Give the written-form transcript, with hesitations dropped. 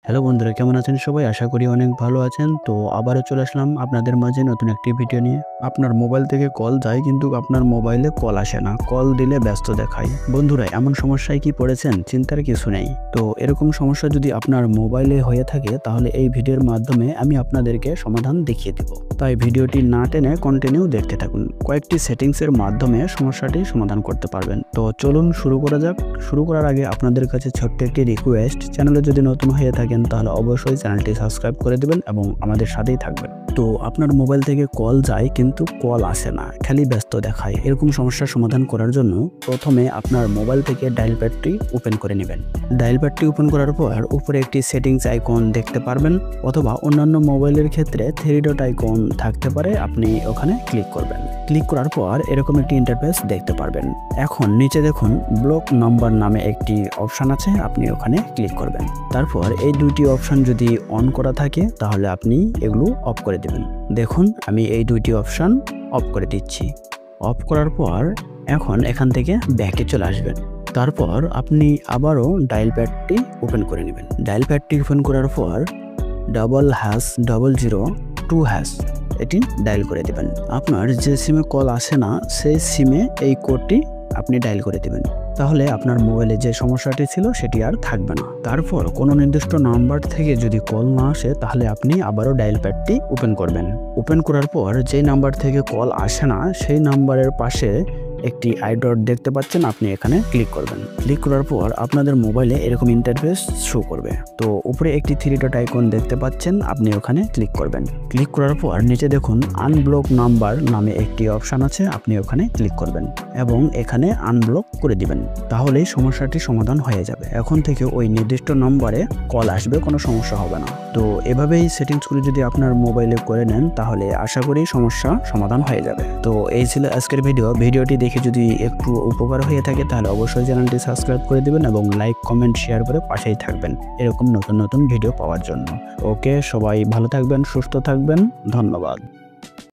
Hello বন্ধুরা, কেমন আছেন সবাই? আশা করি অনেক ভালো আছেন। তো আবারও চলে আসলাম আপনাদের মাঝে নতুন একটি ভিডিও নিয়ে। আপনার মোবাইল থেকে কল যায় কিন্তু আপনার মোবাইলে কল আসে না। কল দিলে ব্যস্ত দেখায়। বন্ধুরা, এমন সমস্যায় কি পড়েছেন? চিন্তার কিছু নেই। তো এরকম সমস্যা যদি আপনার মোবাইলে হয়ে থাকে তাহলে এই ভিডিওর মাধ্যমে আমি আপনাদেরকে সমাধান দেখিয়ে দেব। তাই ভিডিওটি না টেনে কন্টিনিউ দেখতে থাকুন। কয়েকটি সেটিংসের মাধ্যমে সমস্যাটি সমাধান করতে পারবেন। তো চলুন শুরু করা যাক। শুরু করার আগে আপনাদের কাছে ছোট্ট একটি রিকোয়েস্ট, চ্যানেলে যদি নতুন হয়ে থাকেন তাহলে অবশ্যই চ্যানেলটি সাবস্ক্রাইব করে দিবেন এবং আমাদের সাথেই থাকবেন। তো আপনার মোবাইল থেকে কল যায় কিন্তু কল আসে না, খালি ব্যস্ত দেখায়। এরকম সমস্যার সমাধান করার জন্য প্রথমে আপনার মোবাইল থেকে ডায়াল প্যাডটি ওপেন করে নেবেন। ডায়াল প্যাডটি ওপেন করার পর উপরে একটি সেটিংস আইকন দেখতে পারবেন, অথবা অন্যান্য মোবাইলের ক্ষেত্রে 3 ডট আইকন থাকতে পারে, আপনি ওখানে ক্লিক করবেন। ক্লিক করার পর এরকম একটি ইন্টারফেস দেখতে পারবেন। এখন নিচে দেখুন ব্লক নাম্বার নামে একটি অপশন আছে, আপনি ওখানে ক্লিক করবেন। তারপর এই দুইটি অপশন যদি অন করা থাকে তাহলে আপনি এগুলো অফ করে দেবেন। দেখুন আমি এই দুইটি অপশন অফ করে দিচ্ছি। অফ করার পর এখন এখান থেকে ব্যাকে চলে আসবেন। তারপর আপনি আবারও ডায়াল প্যাডটি ওপেন করে নেবেন। ডায়াল প্যাডটি ওপেন করার পর #0002# এটি ডায়াল করে দেবেন। আপনার যে সিমে কল আসে না সেই সিমে এই কোডটি আপনি ডায়াল করে দেবেন। তাহলে আপনার মোবাইলে যে সমস্যাটি ছিল সেটি আর থাকবে না। তারপর কোনো নির্দিষ্ট নাম্বার থেকে যদি কল না আসে তাহলে আপনি আবারও ডায়াল প্যাডটি ওপেন করবেন। ওপেন করার পর যে নাম্বার থেকে কল আসে না সেই নাম্বারের পাশে একটি আই ডট দেখতে পাচ্ছেন, আপনি এখানে ক্লিক করবেন। ক্লিক করার পর আপনাদের মোবাইলে এরকম ইন্টারফেস শো করবে। তো উপরে একটি 3 ডট আইকন দেখতে পাচ্ছেন, আপনি ওখানে ক্লিক করবেন। ক্লিক করার পর নিচে দেখুন আনব্লক নাম্বার নামে একটি অপশন আছে, আপনি ওখানে ক্লিক করবেন এবং এখানে আনব্লক করে দিবেন। তাহলেই সমস্যাটি সমাধান হয়ে যাবে। এখন থেকে ওই নির্দিষ্ট নম্বরে কল আসবে, কোনো সমস্যা হবে না। তো এভাবেই সেটিংসগুলি যদি আপনার মোবাইলে করে নেন তাহলে আশা করি সমস্যা সমাধান হয়ে যাবে। তো এই ছিল আজকের ভিডিওটি দেখে যদি একটু উপকার হয়ে থাকে তাহলে অবশ্যই চ্যানেলটি সাবস্ক্রাইব করে দিবেন এবং লাইক, কমেন্ট, শেয়ার করে পাশেই থাকবেন এরকম নতুন নতুন ভিডিও পাওয়ার জন্য। ওকে, সবাই ভালো থাকবেন, সুস্থ থাকবেন। ধন্যবাদ।